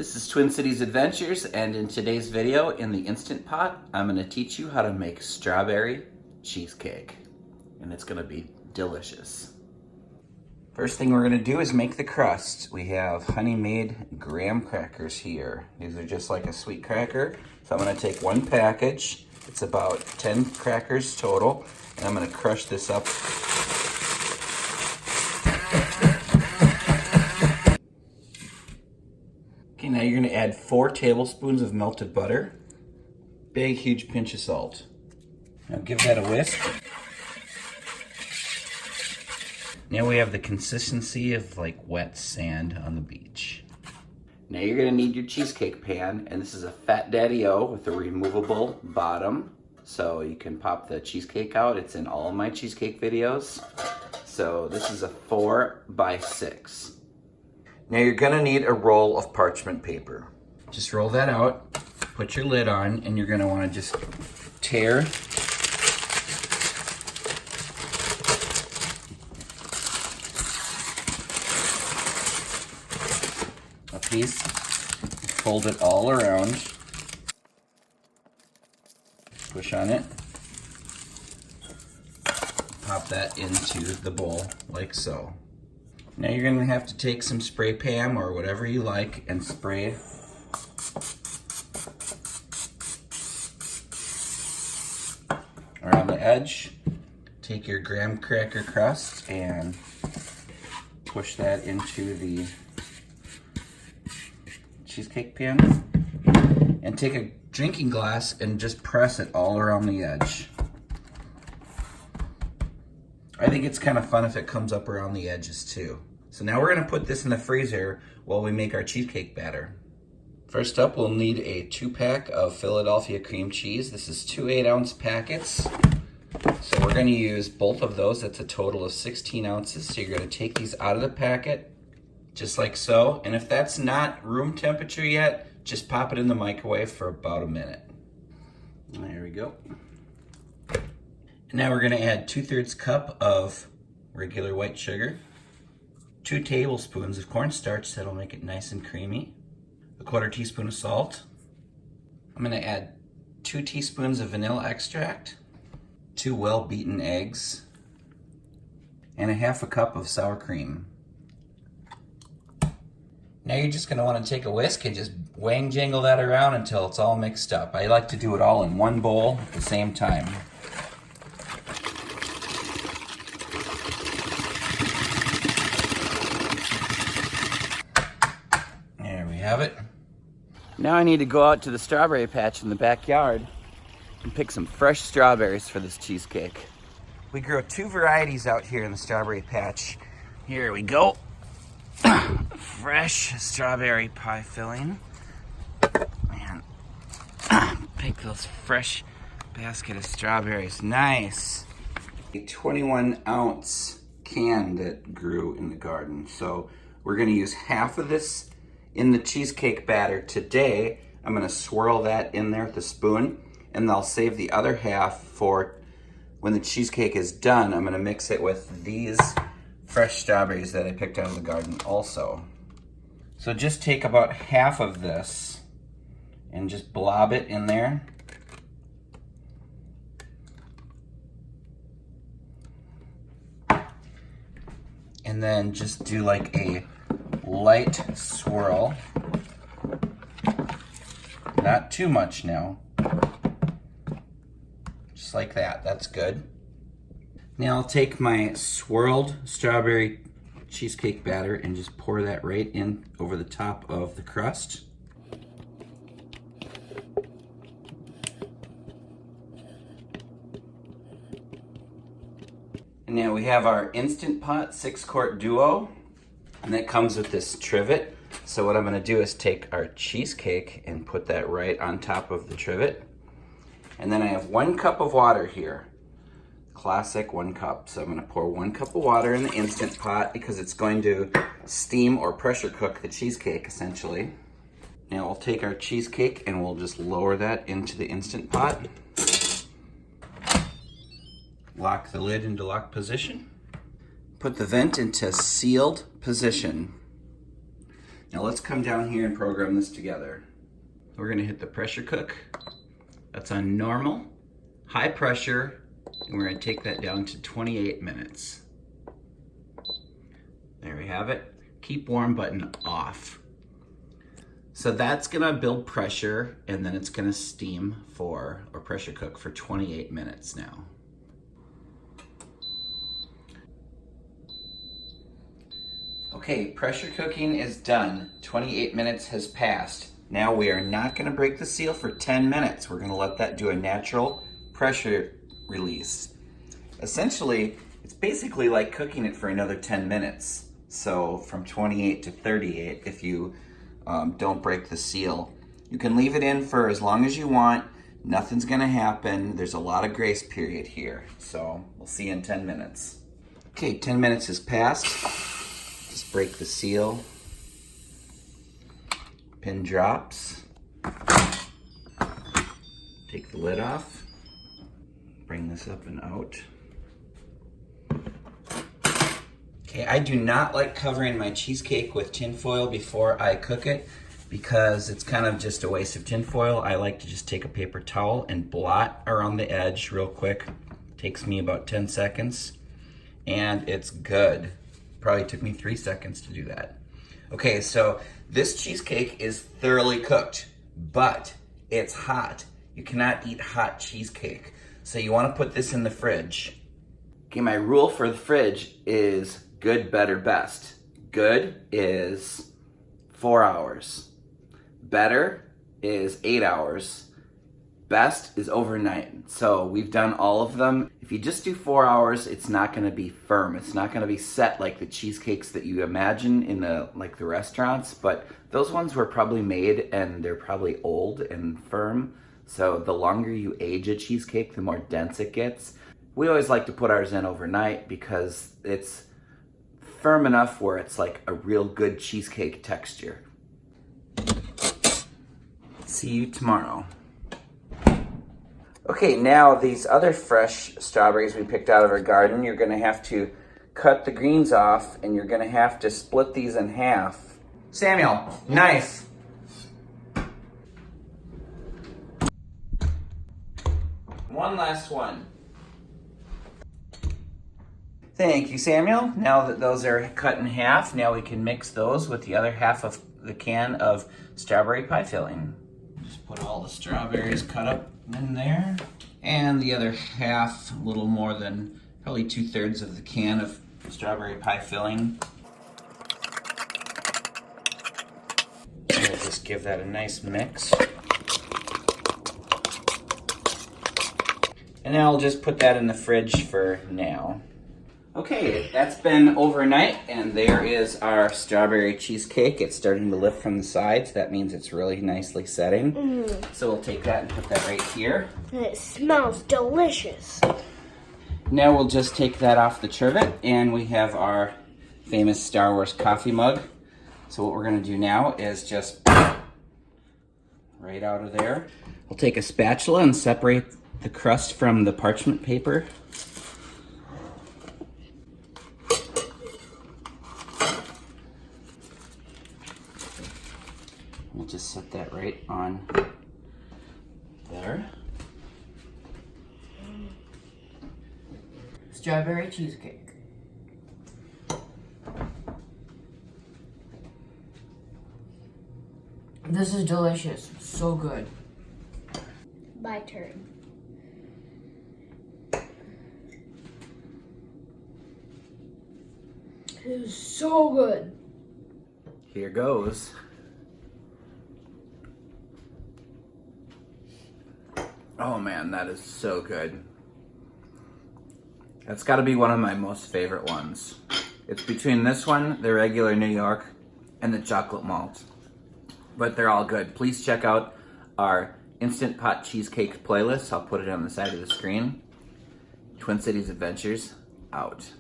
This is Twin Cities Adventures, and in today's video in the Instant Pot, I'm going to teach you how to make strawberry cheesecake. And it's going to be delicious. First thing we're going to do is make the crust. We have honey-made graham crackers here. These are just like a sweet cracker. So I'm going to take one package. It's about 10 crackers total, and I'm going to crush this up. Okay, now you're going to add 4 tablespoons of melted butter. Big, huge pinch of salt. Now give that a whisk. Now we have the consistency of like wet sand on the beach. Now you're going to need your cheesecake pan, and this is a Fat Daddy-O with a removable bottom. So you can pop the cheesecake out. It's in all of my cheesecake videos. So this is a 4x6. Now you're gonna need a roll of parchment paper. Just roll that out, put your lid on, and you're gonna wanna just tear a piece, fold it all around, push on it, pop that into the bowl like so. Now you're going to have to take some spray Pam or whatever you like and spray around the edge. Take your graham cracker crust and push that into the cheesecake pan. And take a drinking glass and just press it all around the edge. I think it's kind of fun if it comes up around the edges too. So now we're going to put this in the freezer while we make our cheesecake batter. First up, we'll need a 2-pack of Philadelphia cream cheese. This is 2 8-ounce packets. So we're going to use both of those. That's a total of 16 ounces. So you're going to take these out of the packet, just like so. And if that's not room temperature yet, just pop it in the microwave for about a minute. There we go. And now we're going to add 2/3 cup of regular white sugar, 2 tablespoons of cornstarch, that'll make it nice and creamy, a 1/4 teaspoon of salt. I'm going to add 2 teaspoons of vanilla extract, 2 well-beaten eggs, and a 1/2 cup of sour cream. Now you're just going to want to take a whisk and just wang jangle that around until it's all mixed up. I like to do it all in one bowl at the same time. Have it. Now I need to go out to the strawberry patch in the backyard and pick some fresh strawberries for this cheesecake. We grow 2 varieties out here in the strawberry patch. Here we go. Fresh strawberry pie filling. Man, pick those fresh basket of strawberries. Nice. A 21-ounce can that grew in the garden. So we're going to use half of this in the cheesecake batter today. I'm going to swirl that in there with a spoon, and I'll save the other half for when the cheesecake is done. I'm going to mix it with these fresh strawberries that I picked out of the garden also. So just take about half of this and just blob it in there. And then just do like a light swirl. Not too much now. Just like that. That's good. Now I'll take my swirled strawberry cheesecake batter and just pour that right in over the top of the crust. And now we have our Instant Pot 6-quart duo. And that comes with this trivet. So what I'm going to do is take our cheesecake and put that right on top of the trivet. And then I have 1 cup of water here. Classic 1 cup. So I'm going to pour 1 cup of water in the Instant Pot because it's going to steam or pressure cook the cheesecake essentially. Now we'll take our cheesecake and we'll just lower that into the Instant Pot. Lock the lid into lock position. Put the vent into sealed position. Now let's come down here and program this together. We're gonna hit the pressure cook. That's on normal, high pressure, and we're gonna take that down to 28 minutes. There we have it. Keep warm button off. So that's gonna build pressure, and then it's gonna steam for, or pressure cook for 28 minutes now. Okay, pressure cooking is done. 28 minutes has passed. Now we are not gonna break the seal for 10 minutes. We're gonna let that do a natural pressure release. Essentially, it's basically like cooking it for another 10 minutes. So from 28 to 38 if you don't break the seal. You can leave it in for as long as you want. Nothing's gonna happen. There's a lot of grace period here. So we'll see you in 10 minutes. Okay, 10 minutes has passed. Just break the seal. Pin drops. Take the lid off. Bring this up and out. Okay, I do not like covering my cheesecake with tin foil before I cook it because it's kind of just a waste of tin foil. I like to just take a paper towel and blot around the edge real quick. Takes me about 10 seconds and it's good. Probably took me 3 seconds to do that. Okay, so this cheesecake is thoroughly cooked, but it's hot. You cannot eat hot cheesecake. So you wanna put this in the fridge. Okay, my rule for the fridge is good, better, best. Good is 4 hours. Better is 8 hours. Best is overnight. So we've done all of them. If you just do 4 hours, it's not gonna be firm. It's not gonna be set like the cheesecakes that you imagine in the restaurants, but those ones were probably made and they're probably old and firm. So the longer you age a cheesecake, the more dense it gets. We always like to put ours in overnight because it's firm enough where it's like a real good cheesecake texture. See you tomorrow. Okay, now these other fresh strawberries we picked out of our garden, you're gonna have to cut the greens off and you're gonna have to split these in half. Samuel, knife. One last one. Thank you, Samuel. Now that those are cut in half, now we can mix those with the other half of the can of strawberry pie filling. Just put all the strawberries cut up in there. And the other half, a little more than probably 2/3 of the can of strawberry pie filling. We'll just give that a nice mix. And now I'll just put that in the fridge for now. Okay, that's been overnight, and there is our strawberry cheesecake. It's starting to lift from the sides. That means it's really nicely setting. So we'll take that and put that right here. And it smells delicious. Now we'll just take that off the trivet, and we have our famous Star Wars coffee mug. So what we're gonna do now is just right out of there. We'll take a spatula and separate the crust from the parchment paper. We'll just set that right on there. Strawberry cheesecake. This is delicious. So good. My turn. It is so good. Here goes. Oh man, that is so good. That's got to be one of my most favorite ones. It's between this one, the regular New York, and the chocolate malt. But they're all good. Please check out our Instant Pot Cheesecake playlist. I'll put it on the side of the screen. Twin Cities Adventures, out.